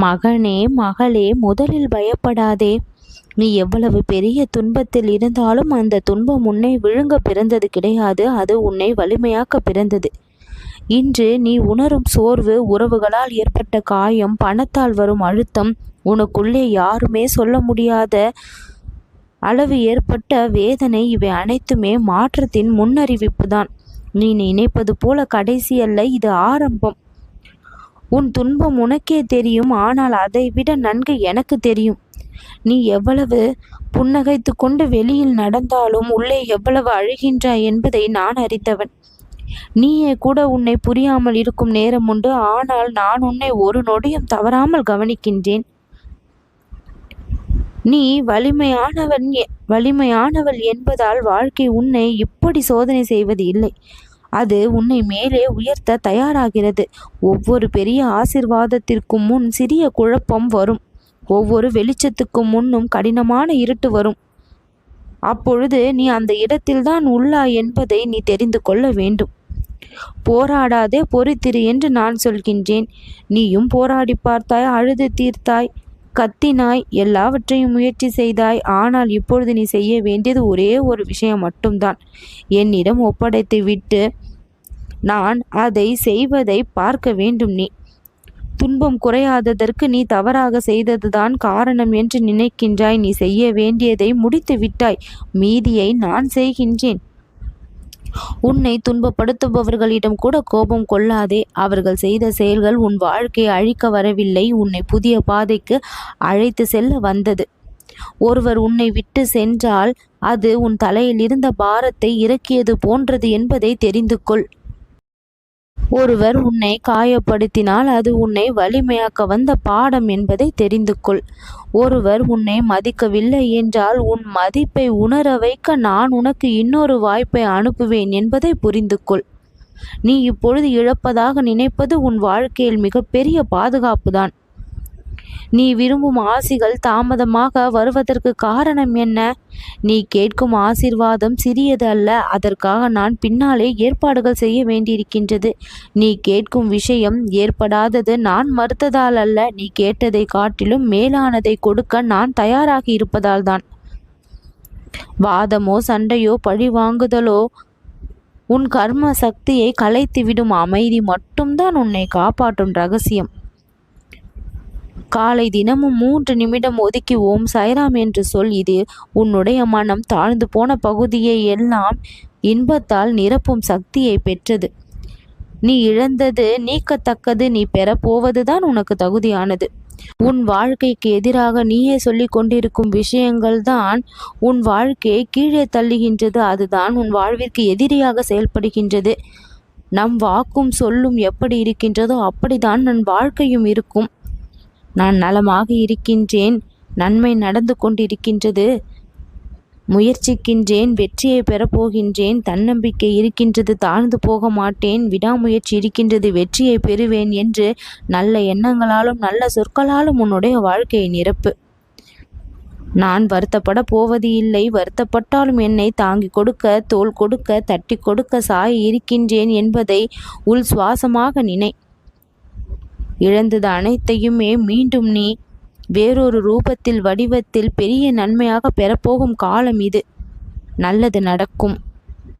மகனே, மகளே, முதலில் பயப்படாதே. நீ எவ்வளவு பெரிய துன்பத்தில் இருந்தாலும் அந்த துன்பம் உன்னை விழுங்க பிறந்தது கிடையாது, அது உன்னை வலிமையாக்க பிறந்தது. இன்று நீ உணரும் சோர்வு, உறவுகளால் ஏற்பட்ட காயம், பணத்தால் வரும் அழுத்தம், உனக்குள்ளே யாருமே சொல்ல முடியாத அளவு ஏற்பட்ட வேதனை, இவை அனைத்துமே மாற்றத்தின் முன்னறிவிப்பு தான். நீ நினைப்பது போல கடைசி அல்ல, இது ஆரம்பம். உன் துன்பம் உனக்கே தெரியும், ஆனால் அதைவிட நன்கு எனக்கு தெரியும். நீ எவ்வளவு புன்னகைத்து கொண்டு வெளியில் நடந்தாலும் உள்ளே எவ்வளவு அழுகின்றாய் என்பதை நான் அறிந்தவன். நீயே கூட உன்னை புரியாமல் இருக்கும் நேரம் உண்டு, ஆனால் நான் உன்னை ஒரு நொடியும் தவறாமல் கவனிக்கின்றேன். நீ வலிமையானவள் என்பதால் வாழ்க்கை உன்னை இப்படி சோதனை செய்வது இல்லை. அது உன்னை மேலே உயர்த்த தயாராகிறது. ஒவ்வொரு பெரிய ஆசிர்வாதத்திற்கும் முன் சிறிய குழப்பம் வரும். ஒவ்வொரு வெளிச்சத்துக்கும் முன்னும் கடினமான இருட்டு வரும். அப்பொழுது நீ அந்த இடத்தில்தான் உள்ளாய் என்பதை நீ தெரிந்து கொள்ள வேண்டும். போராடாதே, பொறுத்திரு என்று நான் சொல்கின்றேன். நீயும் போராடி பார்த்தாய், அழுது தீர்த்தாய், கத்தினாய், எல்லாவற்றையும் முயற்சி செய்தாய். ஆனால் இப்பொழுது நீ செய்ய வேண்டியது ஒரே ஒரு விஷயம் மட்டும்தான். என்னிடம் ஒப்படைத்து விட்டு நான் அதை செய்வதை பார்க்க வேண்டும். நீ துன்பம் குறையாததற்கு நீ தவறாக செய்ததுதான் காரணம் என்று நினைக்கின்றாய். நீ செய்ய வேண்டியதை முடித்து விட்டாய், மீதியை நான் செய்கின்றேன். உன்னை துன்பப்படுத்துபவர்களிடம் கூட கோபம் கொள்ளாதே. அவர்கள் செய்த செயல்கள் உன் வாழ்க்கையை அழிக்க வரவில்லை, உன்னை புதிய பாதைக்கு அழைத்து செல்ல வந்தது. ஒருவர் உன்னை விட்டு சென்றால் அது உன் தலையில் இருந்த பாரத்தை இறக்கியது போன்றது என்பதை தெரிந்து கொள். ஒருவர் உன்னை காயப்படுத்தினால் அது உன்னை வலிமையாக்க வந்த பாடம் என்பதை தெரிந்து கொள். ஒருவர் உன்னை மதிக்கவில்லை என்றால் உன் மதிப்பை உணர வைக்க நான் உனக்கு இன்னொரு வாய்ப்பை அனுப்புவேன் என்பதை புரிந்து கொள். நீ இப்பொழுது இழப்பதாக நினைப்பது உன் வாழ்க்கையில் மிகப்பெரிய பாதுகாப்பு தான். நீ விரும்பும் ஆசிகள் தாமதமாக வருவதற்கு காரணம் என்ன? நீ கேட்கும் ஆசீர்வாதம் சிறியது அல்ல, அதற்காக நான் பின்னாலே ஏற்பாடுகள் செய்ய வேண்டியிருக்கின்றது. நீ கேட்கும் விஷயம் ஏற்படாதது நான் மறுத்ததால் அல்ல, நீ கேட்டதை காட்டிலும் மேலானதை கொடுக்க நான் தயாராகி இருப்பதால் தான். வாதமோ சண்டையோ பழி வாங்குதலோ உன் கர்ம சக்தியை கலைத்துவிடும். அமைதி மட்டும்தான் உன்னை காப்பாற்றும் ரகசியம். காலை தினமும் 3 நிமிடம் ஒதுக்கி ஓம் சாய்ராம் என்று சொல். இது உன்னுடைய மனம் தாழ்ந்து போன பகுதியை எல்லாம் இன்பத்தால் நிரப்பும் சக்தியை பெற்றது. நீ இழந்தது நீக்கத்தக்கது, நீ பெறப்போவதுதான் உனக்கு தகுதியானது. உன் வாழ்க்கைக்கு எதிராக நீயே சொல்லி கொண்டிருக்கும் விஷயங்கள் தான் உன் வாழ்க்கையை கீழே தள்ளுகின்றது. அதுதான் உன் வாழ்விற்கு எதிரியாக செயல்படுகின்றது. நம் வாக்கும் சொல்லும் எப்படி இருக்கின்றதோ அப்படிதான் நம் வாழ்க்கையும் இருக்கும். நான் நலமாக இருக்கின்றேன், நன்மை நடந்து கொண்டிருக்கின்றது, முயற்சிக்கின்றேன், வெற்றியை பெறப்போகின்றேன், தன்னம்பிக்கை இருக்கின்றது, தாழ்ந்து போக மாட்டேன், விடாமுயற்சி இருக்கின்றது, வெற்றியை பெறுவேன் என்று நல்ல எண்ணங்களாலும் நல்ல சொற்களாலும் உன்னுடைய வாழ்க்கையை நிரப்பு. நான் வருத்தப்பட போவது இல்லை, வருத்தப்பட்டாலும் என்னை தாங்கி கொடுக்க, தோள் கொடுக்க, தட்டி கொடுக்க சாய இருக்கின்றேன் என்பதை உள் சுவாசமாக நினை. இழந்தது அனைத்தையுமே மீண்டும் நீ வேறொரு ரூபத்தில், வடிவத்தில் பெரிய நன்மையாக பெறப்போகும் காலம் இது. நல்லது நடக்கும்.